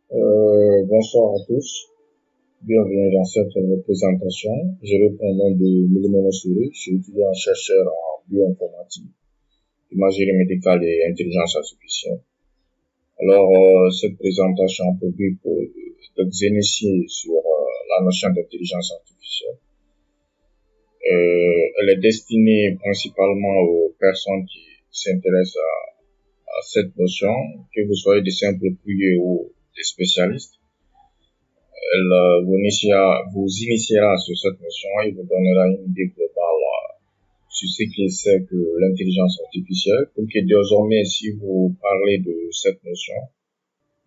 Bonsoir à tous. Bienvenue dans cette présentation. Je réponds au nom de Milimono Souri. Je suis étudiant chercheur en bioinformatique, imagerie médicale et intelligence artificielle. Alors, cette présentation a pour but de vous initier sur la notion d'intelligence artificielle. Elle est destinée principalement aux personnes qui s'intéressent à cette notion, que vous soyez des simples curieux ou des spécialistes. Elle vous initiera sur cette notion et vous donnera une idée globale sur ce que c'est que l'intelligence artificielle pour que désormais, si vous parlez de cette notion,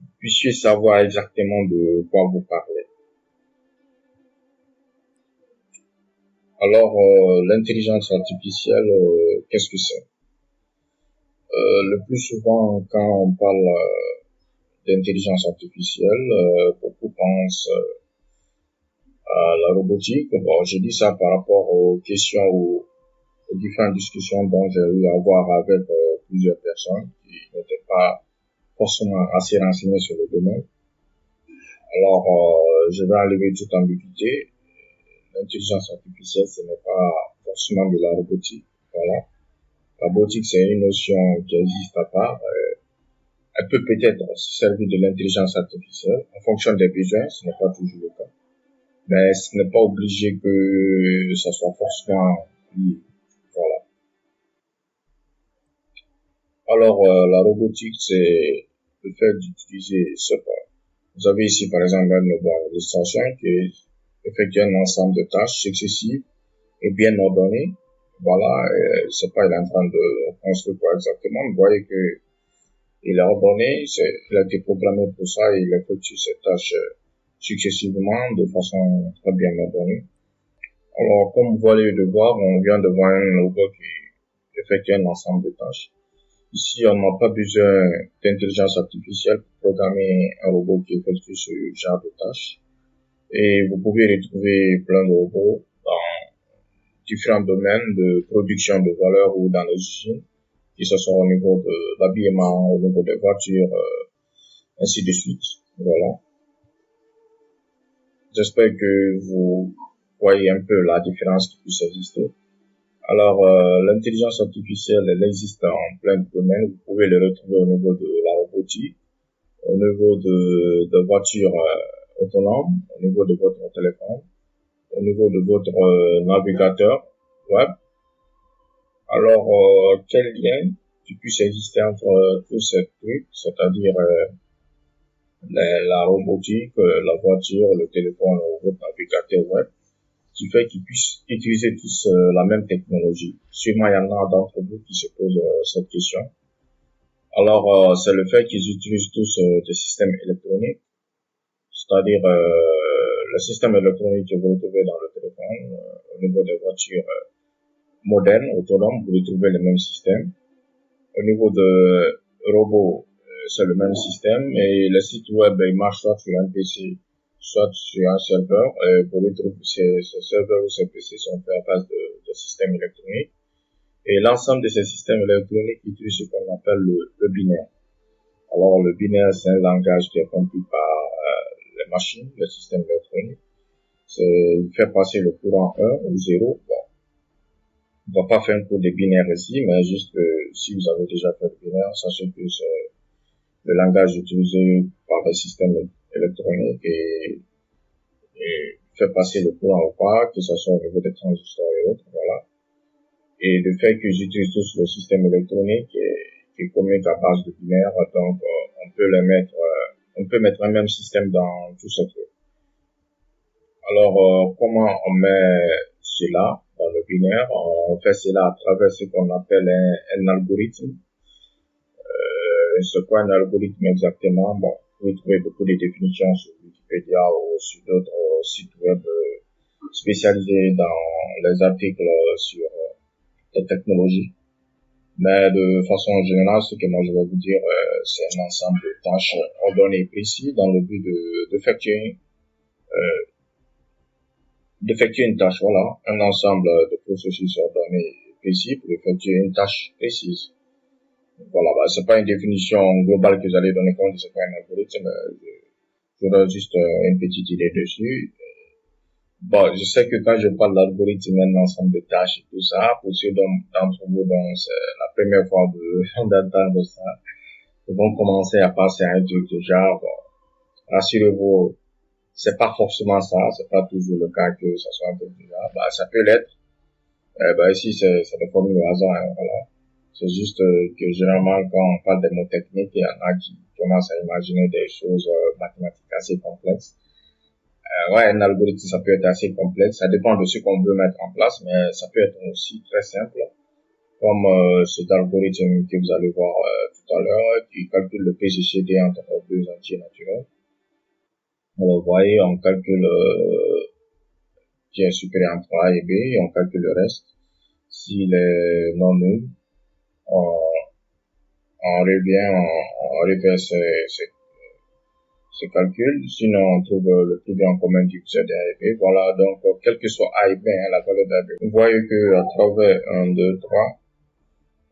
vous puissiez savoir exactement de quoi vous parlez. Alors, l'intelligence artificielle, qu'est-ce que c'est? Le plus souvent, quand on parle d'intelligence artificielle, beaucoup pensent à la robotique. Bon, je dis ça par rapport aux questions ou aux différentes discussions dont j'ai eu à avoir avec plusieurs personnes qui n'étaient pas forcément assez renseignées sur le domaine. Alors, je vais enlever toute ambiguïté. L'intelligence artificielle, ce n'est pas forcément de la robotique. Voilà. La robotique, c'est une notion qui existe à part. Elle peut peut-être se servir de l'intelligence artificielle en fonction des besoins, ce n'est pas toujours le cas. Mais ce n'est pas obligé que ça soit forcément lié. Voilà. Alors, la robotique, c'est le fait d'utiliser ce point. Vous avez ici, par exemple, un mobile illustration qui effectue un ensemble de tâches successives et bien ordonnées. Voilà, c'est pas, il est en train de construire quoi exactement. Vous voyez que il est ordonné, il a été programmé pour ça et il effectue ces tâches successivement de façon très bien ordonnée. Alors, comme vous allez le voir, on vient de voir un robot qui effectue un ensemble de tâches. Ici, on n'a pas besoin d'intelligence artificielle pour programmer un robot qui effectue ce genre de tâches. Et vous pouvez retrouver plein de robots dans différents domaines de production de valeur ou dans les usines, que ce soit au niveau de l'habillement, au niveau des voitures, ainsi de suite. Voilà. J'espère que vous voyez un peu la différence qui puisse exister. Alors, l'intelligence artificielle, elle existe en plein de domaines. Vous pouvez le retrouver au niveau de la robotique, au niveau de voitures autonomes, au niveau de votre téléphone, au niveau de votre navigateur web. Alors, quel lien qui puisse exister entre tous ces trucs, c'est-à-dire la robotique, la voiture, le téléphone ou votre navigateur web, qui fait qu'ils puissent utiliser tous la même technologie. Sûrement, il y en a d'entre vous qui se posent cette question. Alors, c'est le fait qu'ils utilisent tous des systèmes électroniques, c'est-à-dire le système électronique que vous retrouvez dans le téléphone, au niveau des voitures modernes, autonomes, vous retrouvez le même système. Au niveau de robots, c'est le même système et le site web, il marche soit sur un PC, soit sur un serveur. Et vous retrouvez ces serveurs ou ces PC sont faits à base de systèmes électroniques. Et l'ensemble de ces systèmes électroniques utilisent ce qu'on appelle le binaire. Alors, le binaire, c'est un langage qui est compris par les machines, le système électronique. Il fait passer le courant 1 ou 0. Bon, on va pas faire un cours de binaire ici, mais juste que si vous avez déjà fait le binaire, sachez que c'est le langage utilisé par les systèmes électroniques et fait passer le courant ou pas, que ce soit au niveau des transistors et autres, voilà. Et le fait qu'ils utilisent tous le système électronique qui communique à base de binaire, donc on peut mettre un même système dans tout ce truc. Alors, comment on met cela dans le binaire? On fait cela à travers ce qu'on appelle un algorithme. C'est quoi un algorithme exactement? Bon, vous pouvez trouver beaucoup de définitions sur Wikipédia ou sur d'autres sites web spécialisés dans les articles sur les technologies. Mais de façon générale, ce que moi je vais vous dire, c'est un ensemble de tâches ordonnées et précis dans le but d'effectuer une tâche, voilà, un ensemble de processus ordonnés et précis pour effectuer une tâche précise. Voilà, c'est pas une définition globale que j'allais donner compte de ce qu'est un algorithme. Je donne juste une petite idée dessus. Bon, je sais que quand je parle d'algorithme, un ensemble de tâches et tout ça, pour ceux d'entre vous dont c'est la première fois d'entendre ça, ils vont commencer à passer à un truc du genre, bon, rassurez-vous, c'est pas forcément ça, c'est pas toujours le cas que ça soit un truc du genre, bah, ça peut l'être, ici, c'est des formules au hasard, hein, voilà. C'est juste que généralement, quand on parle des mots techniques, il y en a qui commencent à imaginer des choses mathématiques assez complexes. Ouais, un algorithme, ça peut être assez complexe. Ça dépend de ce qu'on veut mettre en place, mais ça peut être aussi très simple, comme cet algorithme que vous allez voir tout à l'heure, qui calcule le PGCD entre deux entiers naturels. Alors, vous voyez, on calcule qui est supérieur entre A et B, et on calcule le reste. S'il est non nul, on, on revient, on refait ce calcul. Sinon, on trouve le plus grand commun diviseur de A et B. Voilà, donc, quel que soit A et B, hein, la valeur d'A et B. Vous voyez que à travers 1, 2,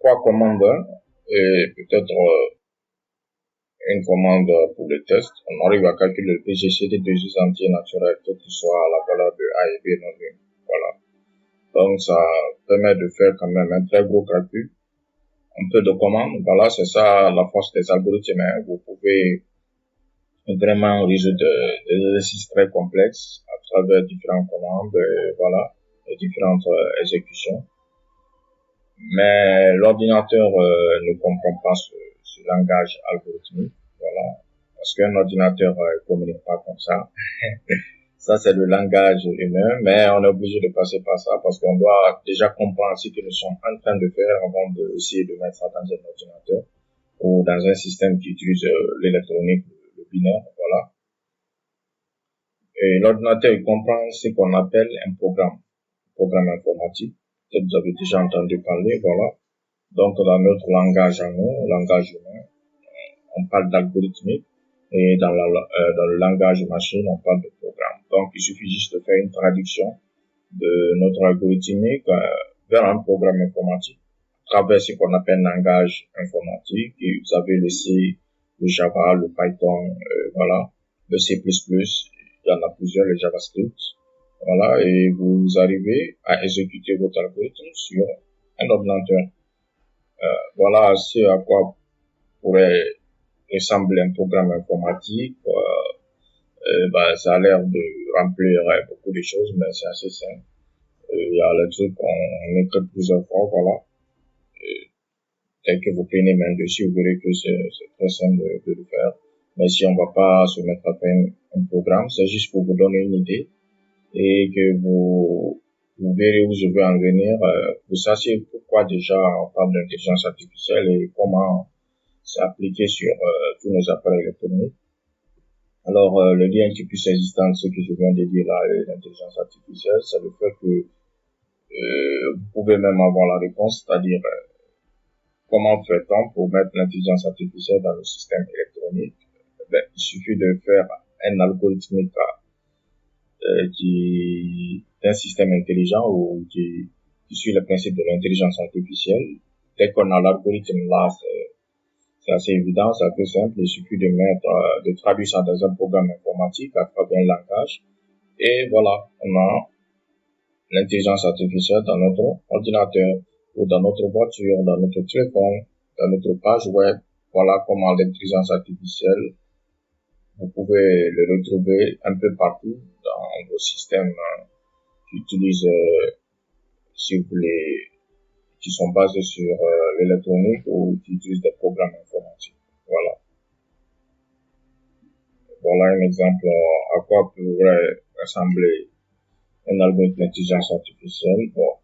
3 commandes, et peut-être une commande pour le test, on arrive à calculer le PGCD de deux entiers naturels, quel que soit la valeur de A et B non nul. Voilà. Donc, ça permet de faire quand même un très gros calcul. Un peu de commandes. Voilà, c'est ça la force des algorithmes. Hein. Vous pouvez vraiment résoudre des exercices très complexes à travers différentes commandes, voilà, et différentes exécutions. Mais l'ordinateur ne comprend pas ce langage algorithmique, voilà, parce qu'un ordinateur communique pas comme ça. Ça, c'est le langage humain, mais on est obligé de passer par ça parce qu'on doit déjà comprendre ce que nous sommes en train de faire avant d'essayer de mettre ça dans un ordinateur ou dans un système qui utilise l'électronique, le binaire, voilà. Et l'ordinateur, il comprend ce qu'on appelle un programme informatique. Peut-être vous avez déjà entendu parler, voilà. Donc, dans notre langage à nous, langage humain, on parle d'algorithmique. Et dans le langage machine, on parle de programme. Donc, il suffit juste de faire une traduction de notre algorithmique vers un programme informatique à travers ce qu'on appelle un langage informatique. Et vous avez le C, le Java, le Python, voilà, le C++. Il y en a plusieurs, le JavaScript. Voilà, et vous arrivez à exécuter votre algorithme sur un ordinateur. Voilà ce à quoi pourrait ressembler un programme informatique. Ça a l'air de remplir beaucoup de choses, mais c'est assez simple. Il y a le truc qu'on écrit plusieurs fois, voilà. Dès que vous prenez main dessus, vous verrez que c'est très simple de le faire. Mais si on va pas se mettre à faire un programme, c'est juste pour vous donner une idée et que vous verrez où je veux en venir. Vous sachiez pourquoi déjà on parle d'intelligence artificielle et comment c'est appliqué sur tous nos appareils électroniques. Alors, le lien qui puisse exister entre ce que je viens de dire là et l'intelligence artificielle, c'est le fait que vous pouvez même avoir la réponse, c'est-à-dire comment fait-on pour mettre l'intelligence artificielle dans le système électronique. Il suffit de faire un algorithme d'un système intelligent ou qui suit le principe de l'intelligence artificielle. Dès qu'on a l'algorithme là, c'est assez évident, c'est assez simple. Il suffit de traduire ça dans un programme informatique à travers un langage. Et voilà, on a l'intelligence artificielle dans notre ordinateur ou dans notre voiture, dans notre téléphone, dans notre page web. Voilà comment l'intelligence artificielle, vous pouvez le retrouver un peu partout dans vos systèmes qui utilisent, si vous voulez, qui sont basés sur l'électronique ou qui utilisent des programmes informatiques. Voilà. Voilà un exemple à quoi pourrait ressembler un algorithme d'intelligence artificielle. Bon.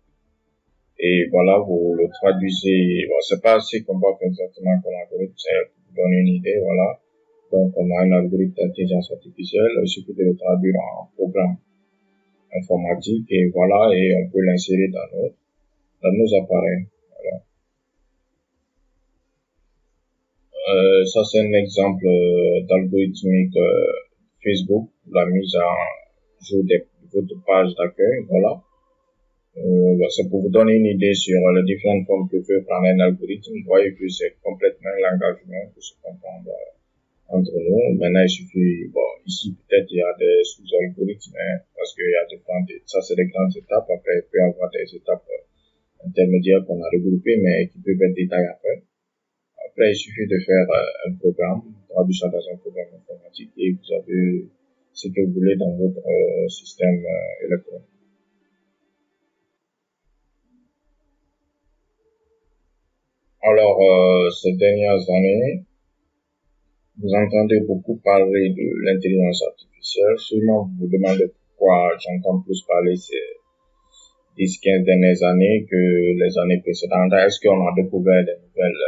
Et voilà, vous le traduisez. Bon, c'est pas ce qu'on va faire exactement comme algorithme, c'est pour vous donner une idée, voilà. Donc, on a un algorithme d'intelligence artificielle, il suffit de le traduire en programme informatique et voilà, et on peut l'insérer dans nos appareils. Voilà. Ça, c'est un exemple d'algorithmique Facebook, la mise en jour de votre page d'accueil, voilà. C'est pour vous donner une idée sur les différentes formes que peut prendre un algorithme. Vous voyez que c'est complètement un langage humain pour se comprendre. entre nous. Maintenant, il suffit, bon, ici, peut-être, il y a des sous-algorithmes, hein, parce qu'il y a ça, c'est des grandes étapes. Après, il peut y avoir des étapes intermédiaires qu'on a regroupées, mais qui peuvent être détaillées après. Après, il suffit de faire un programme, traduire ça dans un programme informatique, et vous avez ce que vous voulez dans votre système électronique. Alors, ces dernières années, vous entendez beaucoup parler de l'intelligence artificielle. Sûrement, vous vous demandez pourquoi j'entends plus parler ces 10-15 dernières années que les années précédentes. Est-ce qu'on a découvert de nouvelles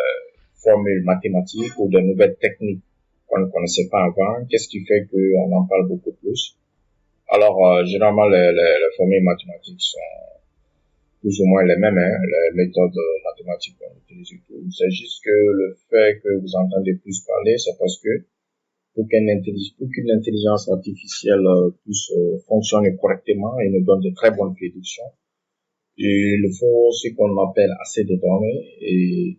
formules mathématiques ou de nouvelles techniques qu'on ne connaissait pas avant? Qu'est-ce qui fait qu'on en parle beaucoup plus? Alors, généralement, les formules mathématiques sont plus ou moins les mêmes, hein, les méthodes mathématiques qu'on utilise et tout. C'est juste que le fait que vous entendez plus parler, c'est parce que pour qu'une intelligence artificielle puisse fonctionner correctement et nous donne de très bonnes prédictions, il faut ce qu'on appelle assez de données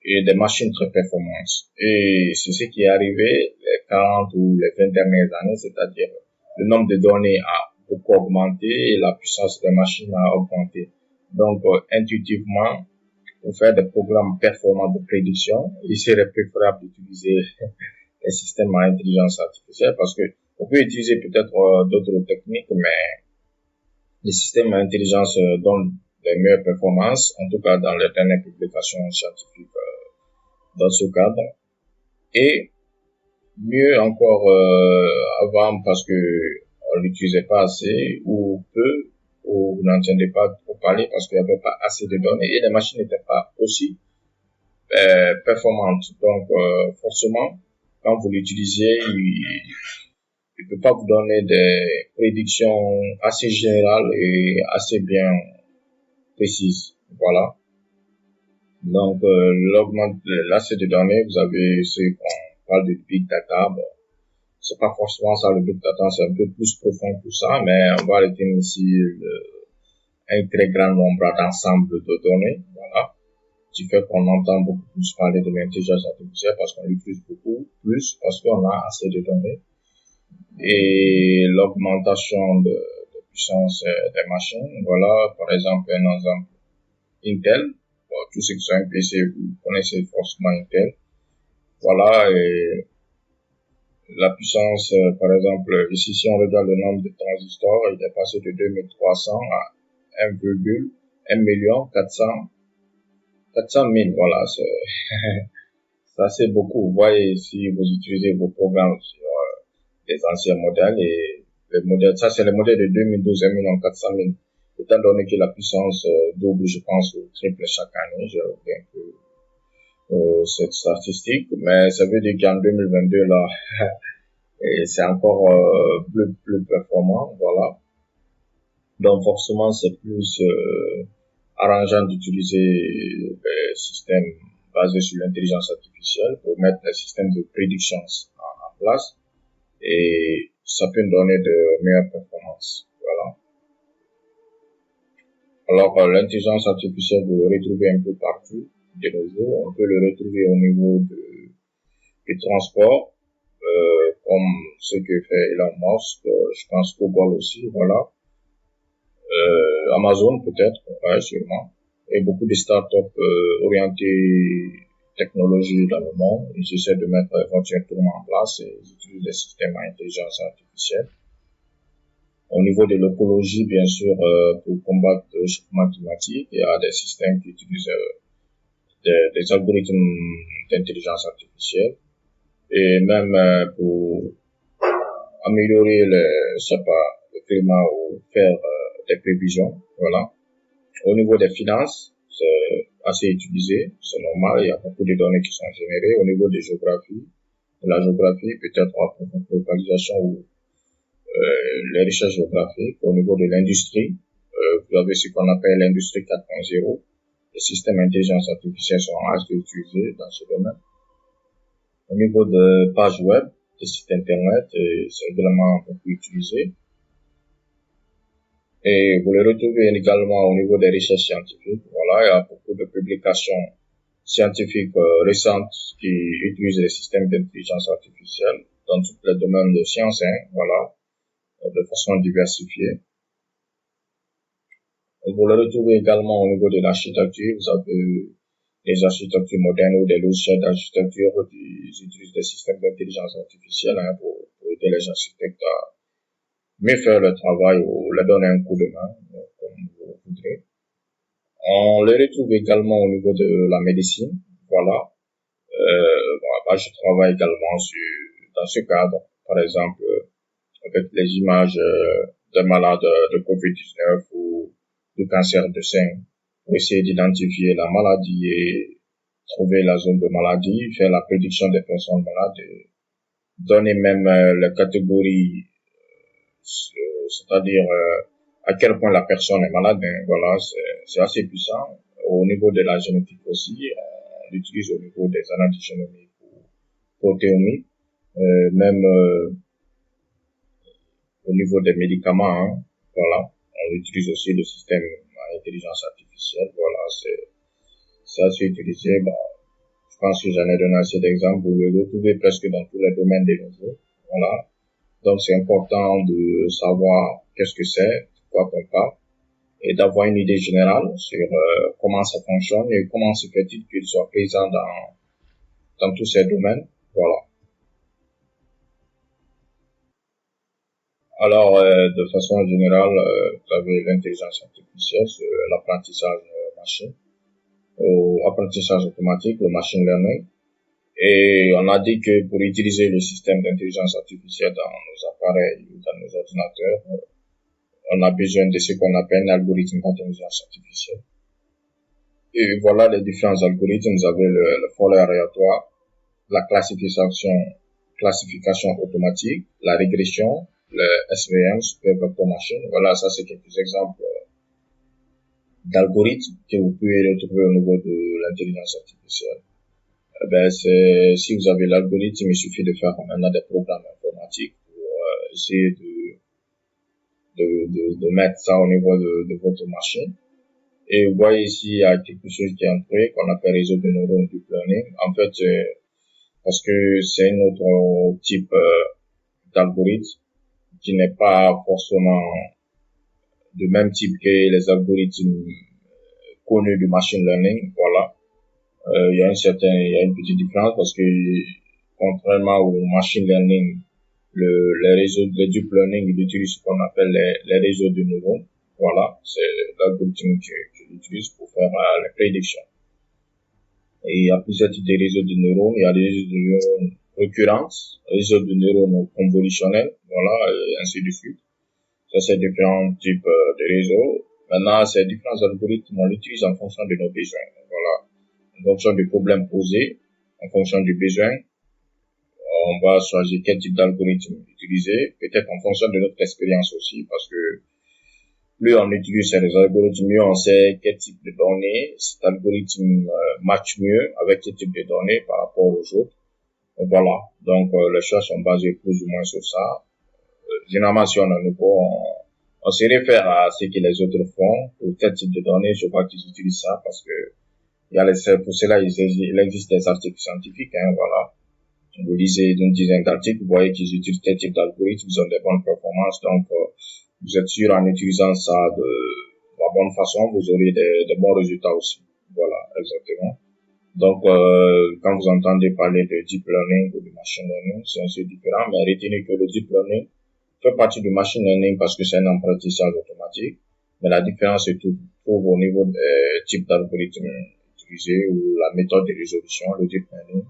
et des machines très performantes. Et c'est ce qui est arrivé les 40 ou les 20 dernières années, c'est-à-dire le nombre de données a beaucoup augmenté et la puissance des machines a augmenté. Donc, intuitivement, pour faire des programmes performants de prédiction, il serait préférable d'utiliser les systèmes à intelligence artificielle parce que on peut utiliser peut-être d'autres techniques, mais les systèmes à intelligence donnent les meilleures performances, en tout cas dans les dernières publications scientifiques dans ce cadre. Et mieux encore avant parce que on l'utilisait pas assez ou peu ou vous n'entendez pas trop parler parce qu'il n'y avait pas assez de données et les machines n'étaient pas aussi performantes. Donc forcément, quand vous l'utilisez, il ne peut pas vous donner des prédictions assez générales et assez bien précises. Voilà. Donc l'accès de données, vous avez ce qu'on parle de big data. Bon, c'est pas forcément ça le big data, c'est un peu plus profond que ça, mais on va retenir ici un très grand nombre d'ensembles de données. Voilà. Ce qui fait qu'on entend beaucoup plus parler de l'intelligence artificielle parce qu'on l'utilise beaucoup plus parce qu'on a assez de données. Et l'augmentation de puissance des machines. Voilà, par exemple, un exemple, Intel. Bon, tous ceux qui sont un PC, vous connaissez forcément Intel. Voilà, et la puissance, par exemple, ici, si on regarde le nombre de transistors, il est passé de 2300 à 1,1 million 400 000. Voilà, c'est assez beaucoup. Vous voyez, si vous utilisez vos programmes sur des anciens modèles et les modèles, ça c'est le modèle de 2012, 1 400 000. Étant donné que la puissance double, je pense, ou triple chaque année, j'ai oublié un peu cette statistique, mais ça veut dire qu'en 2022, là, et c'est encore plus performant, voilà. Donc forcément, c'est plus arrangeant d'utiliser des systèmes basés sur l'intelligence artificielle pour mettre des systèmes de prédiction en place et ça peut nous donner de meilleures performances. Voilà. Alors l'intelligence artificielle, vous le retrouvez un peu partout de nos jours. On peut le retrouver au niveau du transport, comme ce que fait Elon Musk, je pense Google aussi, voilà. Amazon peut-être, ouais, sûrement. Et beaucoup de startups orientées technologie dans le monde. Ils essaient de mettre éventuellement en place et ils utilisent des systèmes à intelligence artificielle. Au niveau de l'écologie, bien sûr, pour combattre le changement climatique, il y a des systèmes qui utilisent des algorithmes d'intelligence artificielle. Et même pour améliorer le climat ou faire des prévisions. Voilà. Au niveau des finances, c'est assez utilisé, c'est normal, il y a beaucoup de données qui sont générées. Au niveau de la géographie, peut-être pour votre localisation ou les recherches géographiques. Au niveau de l'industrie, vous avez ce qu'on appelle l'industrie 4.0. Les systèmes d'intelligence artificielle sont assez utilisés dans ce domaine. Au niveau de pages web, des sites internet, c'est également beaucoup utilisé. Et vous les retrouvez également au niveau des recherches scientifiques. Voilà, il y a beaucoup de publications scientifiques récentes qui utilisent les systèmes d'intelligence artificielle dans tous les domaines de sciences, hein, voilà, de façon diversifiée. Vous le retrouvez également au niveau de l'architecture. Vous avez les architectures modernes ou des logiciels d'architecture qui utilisent des systèmes d'intelligence artificielle hein, pour aider les architectes à mieux faire le travail ou leur donner un coup de main, comme vous voudrez. On les retrouve également au niveau de la médecine. Voilà. Voilà, je travaille également dans ce cadre. Par exemple, avec les images de malades de COVID-19 ou de cancer de sein, pour essayer d'identifier la maladie et trouver la zone de maladie, faire la prédiction des personnes malades, et donner même les catégories, c'est-à-dire à quel point la personne est malade. Hein, voilà, c'est assez puissant. Au niveau de la génétique aussi, on l'utilise au niveau des analyses génomiques ou protéomiques, même au niveau des médicaments, hein, voilà, on utilise aussi le système à intelligence artificielle, voilà, c'est assez utilisé. Bah, je pense que j'en ai donné assez d'exemples, vous le retrouvez presque dans tous les domaines de nos jours, voilà. Donc c'est important de savoir qu'est-ce que c'est, de quoi on parle, et d'avoir une idée générale sur comment ça fonctionne et comment se fait-il qu'il soit présent dans tous ces domaines, voilà. Alors, de façon générale, vous avez l'intelligence artificielle, l'apprentissage machine, apprentissage automatique, le machine learning. Et on a dit que pour utiliser le système d'intelligence artificielle dans nos appareils ou dans nos ordinateurs, on a besoin de ce qu'on appelle un algorithme d'intelligence artificielle. Et voilà les différents algorithmes. Vous avez le forêt aléatoire, la classification automatique, la régression, le SVM, Super Vector Machine. Voilà, ça c'est quelques exemples d'algorithmes que vous pouvez retrouver au niveau de l'intelligence artificielle. Si vous avez l'algorithme, il suffit de faire maintenant des programmes informatiques pour essayer de mettre ça au niveau de votre machine. Et vous voyez ici, il y a quelque chose qui est entré, qu'on appelle réseau de neurones deep learning. En fait, parce que c'est un autre type d'algorithme qui n'est pas forcément du même type que les algorithmes connus du machine learning. Voilà. Il y a une petite différence parce que contrairement au machine learning, les deep learning, ils utilisent ce qu'on appelle les réseaux de neurones. Voilà. C'est l'algorithme qu'ils utilisent pour faire les prédictions. Et il y a plusieurs types de réseaux de neurones. Il y a des réseaux de neurones récurrents, réseaux de neurones convolutionnels, voilà, et ainsi de suite. Ça, c'est différents types de réseaux. Maintenant, ces différents algorithmes, on l'utilise en fonction de nos besoins. Voilà. En fonction du problème posé, en fonction du besoin, on va choisir quel type d'algorithme utiliser, peut-être en fonction de notre expérience aussi, parce que plus on utilise ces algorithmes, mieux on sait quel type de données cet algorithme match mieux avec ce type de données par rapport aux autres. Voilà. Donc, les choses sont basées plus ou moins sur ça. Généralement, si on a un nouveau, on se réfère à ce que les autres font pour tel type de données. Je crois qu'ils utilisent ça parce que pour cela, il existe des articles scientifiques, hein, voilà. Vous lisez une dizaine d'articles, vous voyez qu'ils utilisent tel type d'algorithme, ils ont des bonnes performances, donc, vous êtes sûr en utilisant ça de la bonne façon, vous aurez des bons résultats aussi. Voilà, exactement. Donc, quand vous entendez parler de deep learning ou de machine learning, c'est un peu différent, mais retenez que le deep learning fait partie du machine learning parce que c'est un apprentissage automatique, mais la différence se trouve au niveau des types d'algorithmes utilisés ou la méthode de résolution. Le deep learning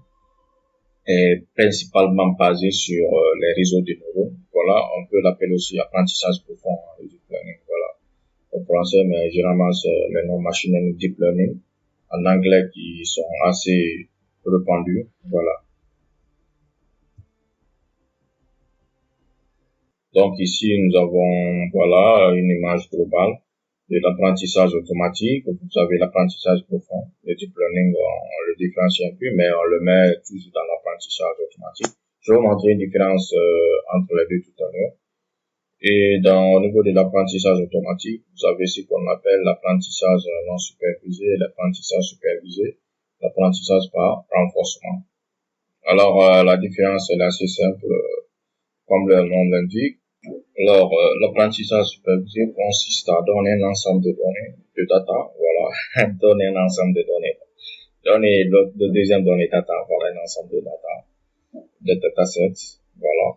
est principalement basé sur les réseaux de neurones. Voilà, on peut l'appeler aussi apprentissage profond, hein, le deep learning. Voilà, en français, mais généralement c'est le nom machine learning, deep learning, en anglais qui sont assez répandus. Voilà. Donc ici nous avons voilà une image globale de l'apprentissage automatique. Vous avez l'apprentissage profond. Le deep learning, on le différencie un peu, mais on le met toujours dans l'apprentissage automatique. Je vais vous montrer une différence entre les deux tout à l'heure. Et au niveau de l'apprentissage automatique, vous avez ce qu'on appelle l'apprentissage non supervisé et l'apprentissage supervisé. l'apprentissage par renforcement. Alors, la différence est assez simple, comme le nom l'indique. Alors, l'apprentissage supervisé consiste à donner un ensemble de données, de data, voilà, donner un ensemble de données. Donner le deuxième donnée data, voilà, un ensemble de data, de datasets, voilà.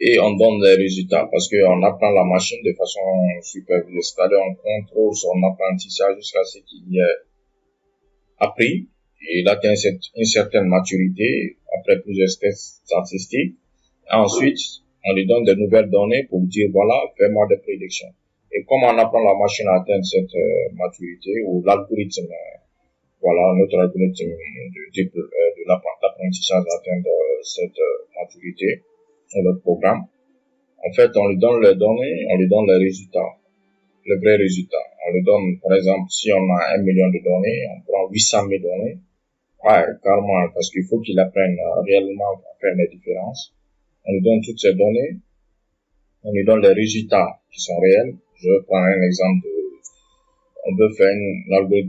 Et on donne les résultats parce qu'on apprend la machine de façon supervisée, c'est-à-dire on contrôle son apprentissage jusqu'à ce qu'il ait appris. Il atteint une certaine maturité après plusieurs tests statistiques. Ensuite, on lui donne de nouvelles données pour lui dire, voilà, fais-moi des prédictions. Et comme on apprend la machine à atteindre cette maturité, ou l'algorithme, voilà, notre algorithme de l'apprentissage à atteindre cette maturité, notre programme, en fait, on lui donne les données, on lui donne les résultats, les vrais résultats. On lui donne, par exemple, si on a 1 million de données, on prend 800 000 données. Ouais, carrément, parce qu'il faut qu'il apprenne réellement à faire les différences. On lui donne toutes ces données, on lui donne les résultats qui sont réels. Je prends un exemple on peut faire un algorithme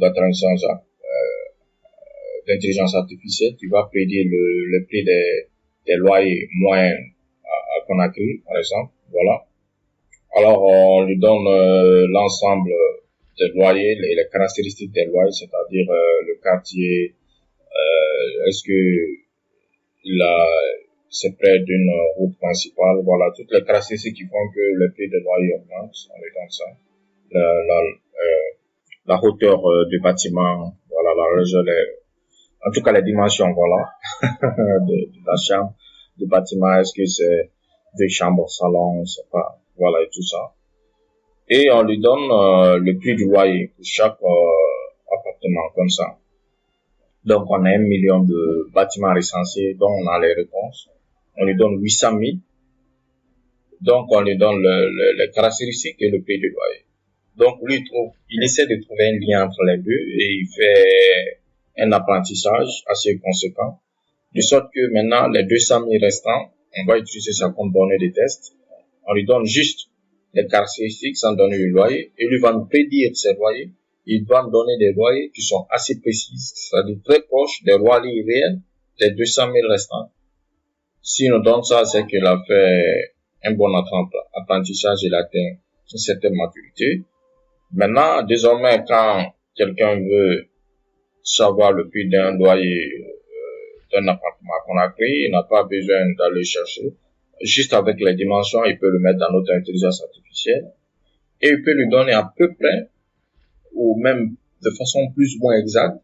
d'intelligence artificielle qui va prédire le prix des loyers moyens à Conakry, par exemple. Voilà. Alors, on lui donne l'ensemble des loyers, les caractéristiques des loyers, c'est-à-dire le quartier, est-ce que c'est près d'une route principale, voilà, toutes les caractéristiques qui font que le prix des loyers augmente, on lui donne ça. La hauteur du bâtiment, voilà, la largeur, en tout cas les dimensions, voilà, de la chambre, du bâtiment, est-ce que c'est 2 chambres, salon, c'est pas, voilà, et tout ça. Et on lui donne le prix du loyer pour chaque appartement, comme ça. Donc, on a 1 million de bâtiments recensés dont on a les réponses. On lui donne 800 000. Donc, on lui donne les caractéristiques et le prix du loyer. Donc, lui, il essaie de trouver un lien entre les deux et il fait un apprentissage assez conséquent. De sorte que maintenant, les 200 000 restants, on va utiliser ça comme donnée de test. On lui donne juste les caractéristiques sans donner le loyer et lui va nous prédire ses loyers. Il va nous donner des loyers qui sont assez précises, c'est-à-dire très proches des loyers réels des 200 000 restants. S'il nous donne ça, c'est qu'il a fait un bon apprentissage, il a atteint une certaine maturité. Maintenant, désormais, quand quelqu'un veut savoir le prix d'un loyer d'un appartement qu'on a pris, il n'a pas besoin d'aller chercher. Juste avec les dimensions, il peut le mettre dans notre intelligence artificielle et il peut lui donner à peu près ou même de façon plus ou moins exacte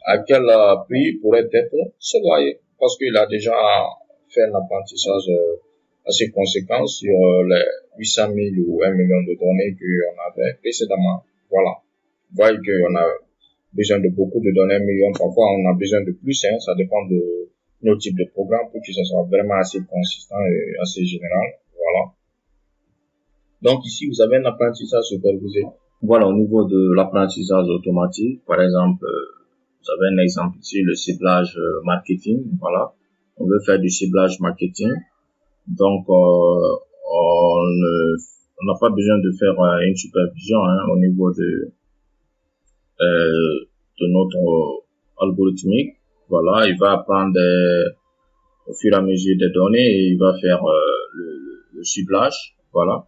à quel prix pourrait être ce loyer parce qu'il a déjà fait un apprentissage assez conséquent sur les 800 000 ou 1 million de données qu'on avait précédemment. Voilà. Vous voyez qu'on a besoin de beaucoup de données, 1 million. Parfois, on a besoin de plus, hein. Ça dépend de nos types de programmes pour que ça soit vraiment assez consistant et assez général. Voilà. Donc ici, vous avez un apprentissage supervisé. Voilà, au niveau de l'apprentissage automatique, par exemple, vous avez un exemple ici, le ciblage marketing. Voilà. On veut faire du ciblage marketing. Donc, on n'a pas besoin de faire une supervision au niveau de notre algorithmique. Voilà, il va apprendre au fur et à mesure des données et il va faire le ciblage. Voilà.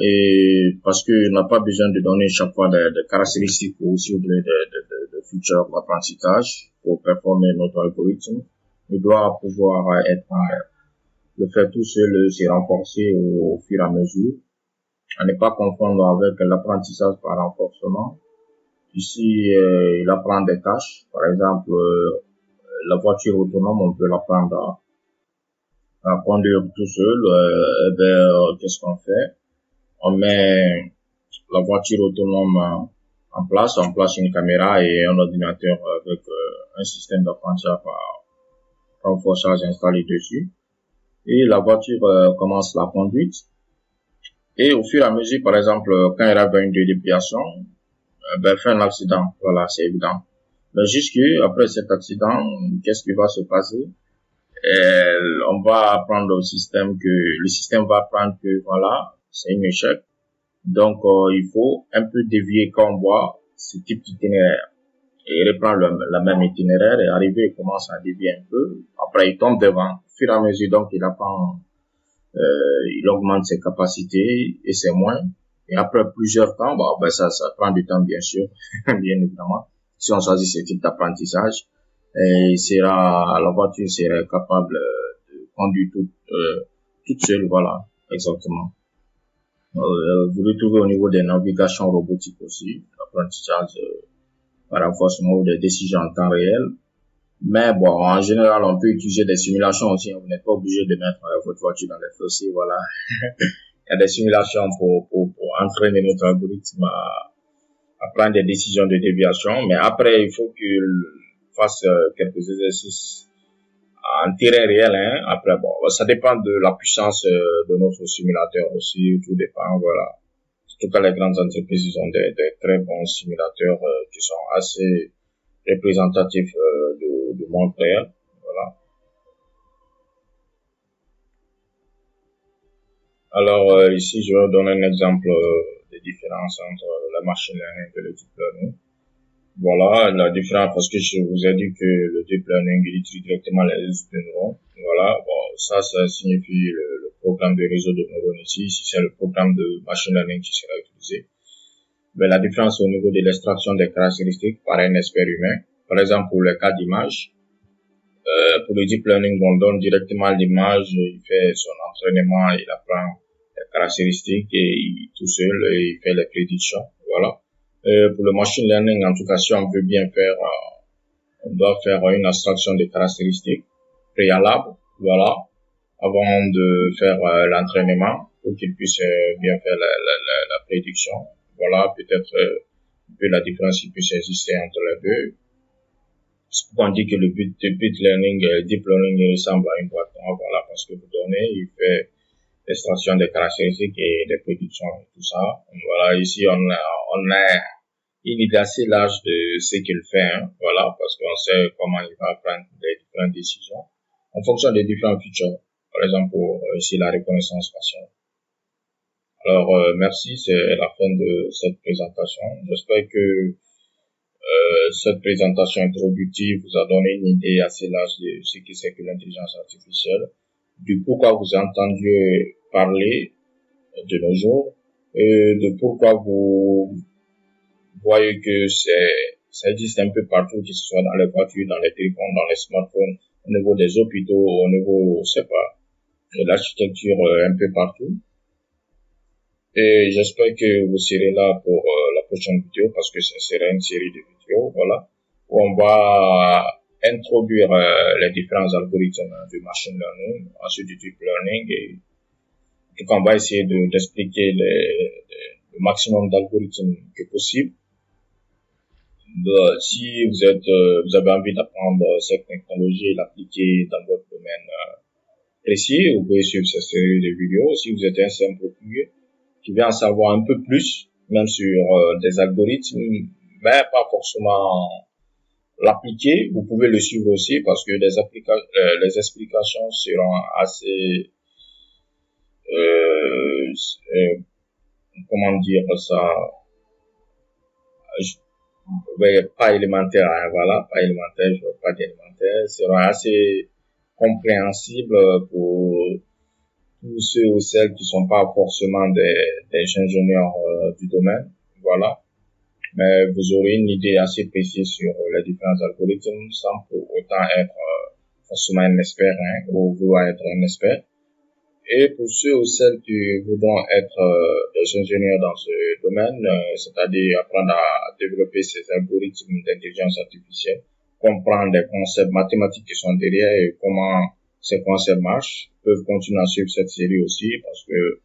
Et parce qu'il n'a pas besoin de donner chaque fois des caractéristiques ou si vous voulez des features d'apprentissage pour performer notre algorithme. Il doit pouvoir le faire tout seul, se renforcer au fur et à mesure. À ne pas confondre avec l'apprentissage par renforcement. Ici, il apprend des tâches. Par exemple, la voiture autonome, on peut l'apprendre à conduire tout seul. Qu'est-ce qu'on fait? On met la voiture autonome en place, on place une caméra et un ordinateur avec un système d'apprentissage par renforçage installé dessus. Et la voiture commence la conduite. Et au fur et à mesure, par exemple, quand il y aura une déviation, fait un accident. Voilà, c'est évident. Mais jusque après cet accident, qu'est-ce qui va se passer? On va apprendre au système que le système va apprendre que voilà, c'est un échec. Donc, il faut un peu dévier quand on voit ce type d'itinéraire. il reprend la même itinéraire et arrivé, il commence à dévier un peu. Après, il tombe devant. Au fur et à mesure, donc, il augmente ses capacités et ses moyens. Et après plusieurs temps, ça prend du temps, bien sûr, bien évidemment. Si on choisit ce type d'apprentissage, et la voiture serait capable de conduire toute seule, voilà, exactement. Vous retrouvez au niveau des navigations robotiques aussi, l'apprentissage par renforcement des décisions en temps réel. Mais bon, en général, on peut utiliser des simulations aussi. Vous n'êtes pas obligé de mettre votre voiture dans les fossiles, voilà. Il y a des simulations pour entraîner notre algorithme à prendre des décisions de déviation. Mais après, il faut qu'il fasse quelques exercices en terrain réel. Hein. Après, bon, ça dépend de la puissance de notre simulateur aussi. Tout dépend, voilà. En tout cas, les grandes entreprises, ils ont des très bons simulateurs qui sont assez représentatifs du monde réel. Voilà. Alors, ici, je vais vous donner un exemple des différences entre la machine learning et le deep learning. Voilà, la différence, parce que je vous ai dit que le deep learning, il utilise directement les réseaux de neurones. Voilà, bon, ça signifie le programme de réseau de neurones ici. Ici, c'est le programme de machine learning qui sera utilisé. Mais la différence au niveau de l'extraction des caractéristiques par un expert humain. Par exemple, pour le cas d'image, pour le deep learning, on donne directement l'image, il fait son entraînement, il apprend les caractéristiques et tout seul, il fait les prédictions. Voilà. Pour le machine learning, en tout cas, si on veut bien faire, on doit faire une abstraction des caractéristiques préalables, voilà, avant de faire l'entraînement pour qu'il puisse bien faire la prédiction. Voilà, peut-être un peu la différence qui puisse exister entre les deux. C'est pourquoi on dit que le deep learning ressemble à une boîte noire, voilà, parce que vous donnez, il fait l'extraction des caractéristiques et des prédictions et tout ça. Voilà, ici, on a une idée assez large de ce qu'il fait, hein, voilà, parce qu'on sait comment il va prendre les différentes décisions en fonction des différents features. Par exemple, ici, la reconnaissance faciale. Alors, merci, c'est la fin de cette présentation. J'espère que cette présentation introductive vous a donné une idée assez large de ce que c'est que l'intelligence artificielle, du pourquoi vous entendiez parler de nos jours, et de pourquoi vous voyez que ça existe un peu partout, que ce soit dans les voitures, dans les téléphones, dans les smartphones, au niveau des hôpitaux, au niveau, je sais pas, de l'architecture un peu partout. Et j'espère que vous serez là pour la prochaine vidéo, parce que ce sera une série de vidéos, voilà, où on va introduire les différents algorithmes du machine learning, ensuite du deep learning, et donc on va essayer d'expliquer le maximum d'algorithmes que possible. Si vous avez envie d'apprendre cette technologie et l'appliquer dans votre domaine précis, vous pouvez suivre cette série de vidéos. Si vous êtes un simple étudiant qui veut en savoir un peu plus, même sur des algorithmes, mais pas forcément l'appliquer, vous pouvez le suivre aussi, parce que les explications seront assez, comment dire ça, pas élémentaire, hein, voilà, pas élémentaire, je veux pas dire élémentaire, seront assez compréhensibles pour tous ceux ou celles qui sont pas forcément des ingénieurs du domaine, voilà. Mais vous aurez une idée assez précise sur les différents algorithmes sans pour autant être forcément un expert, hein, ou vouloir être un expert. Et pour ceux ou celles qui voudront être des ingénieurs dans ce domaine, c'est-à-dire apprendre à développer ces algorithmes d'intelligence artificielle, comprendre les concepts mathématiques qui sont derrière et comment ces concepts marchent, peuvent continuer à suivre cette série aussi, parce que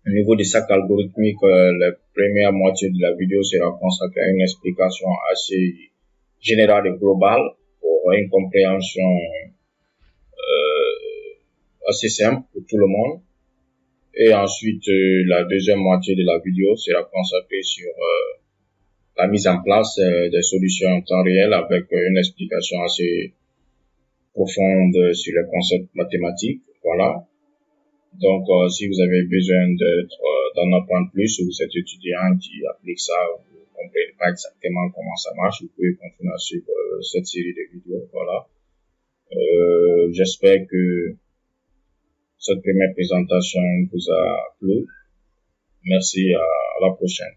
au niveau des sacs algorithmiques, la première moitié de la vidéo sera consacrée à une explication assez générale et globale pour une compréhension assez simple pour tout le monde. Et ensuite, la deuxième moitié de la vidéo sera consacrée sur la mise en place des solutions en temps réel avec une explication assez profonde sur les concepts mathématiques. Voilà. Donc, si vous avez besoin d'en apprendre plus, ou vous êtes étudiant qui applique ça, vous comprennent pas exactement comment ça marche, vous pouvez continuer à suivre cette série de vidéos. Voilà. J'espère que cette première présentation vous a plu. Merci, à la prochaine.